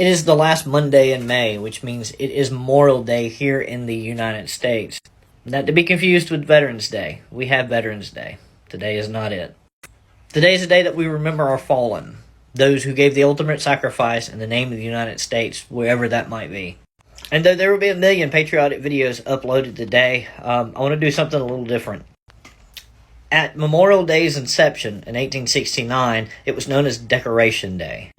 It is the last Monday in May, which means it is Memorial Day here in the United States. Not to be confused with Veterans Day. We have Veterans Day. Today is not it. Today is a day that we remember our fallen, those who gave the ultimate sacrifice in the name of the United States, wherever that might be. And though there will be a million patriotic videos uploaded today, I want to do something a little different. At Memorial Day's inception in 1869, it was known as Decoration Day.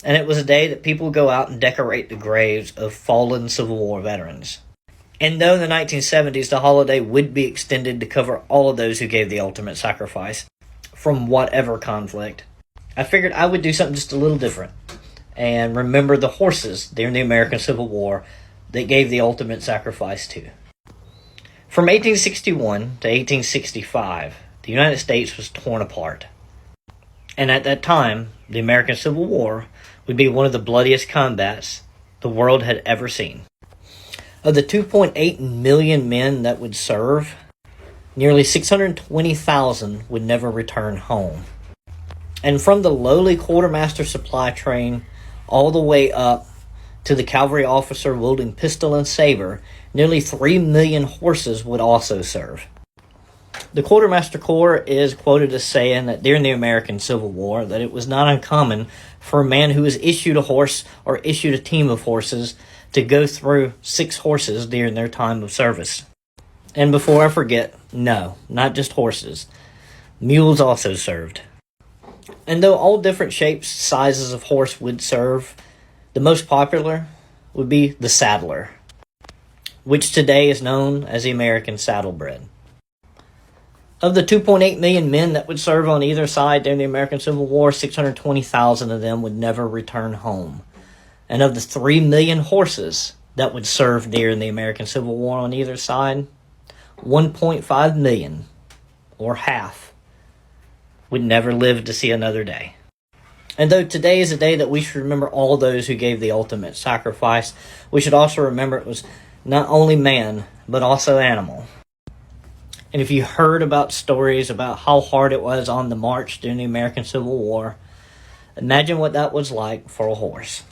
And it was a day that people would go out and decorate the graves of fallen Civil War veterans. And though in the 1970s the holiday would be extended to cover all of those who gave the ultimate sacrifice from whatever conflict, I figured I would do something just a little different and remember the horses during the American Civil War that gave the ultimate sacrifice too. From 1861 to 1865, the United States was torn apart. And at that time, the American Civil War would be one of the bloodiest combats the world had ever seen. Of the 2.8 million men that would serve, nearly 620,000 would never return home. And from the lowly quartermaster supply train all the way up to the cavalry officer wielding pistol and saber, nearly 3 million horses would also serve. The Quartermaster Corps is quoted as saying that during the American Civil War that it was not uncommon for a man who was issued a horse or issued a team of horses to go through 6 horses during their time of service. And before I forget, no, not just horses. Mules also served. And though all different shapes, sizes of horse would serve, the most popular would be the saddler, which today is known as the American saddlebred. Of the 2.8 million men that would serve on either side during the American Civil War, 620,000 of them would never return home. And of the 3 million horses that would serve during the American Civil War on either side, 1.5 million, or half, would never live to see another day. And though today is a day that we should remember all those who gave the ultimate sacrifice, we should also remember it was not only man, but also animal. And if you heard about stories about how hard it was on the march during the American Civil War, imagine what that was like for a horse.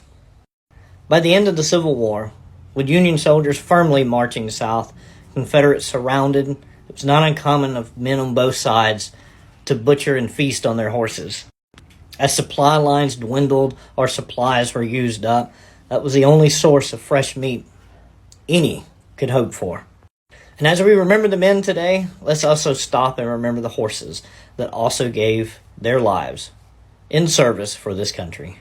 By the end of the Civil War, with Union soldiers firmly marching south, Confederates surrounded, it was not uncommon of men on both sides to butcher and feast on their horses. As supply lines dwindled or supplies were used up, that was the only source of fresh meat any could hope for. And as we remember the men today, let's also stop and remember the horses that also gave their lives in service for this country.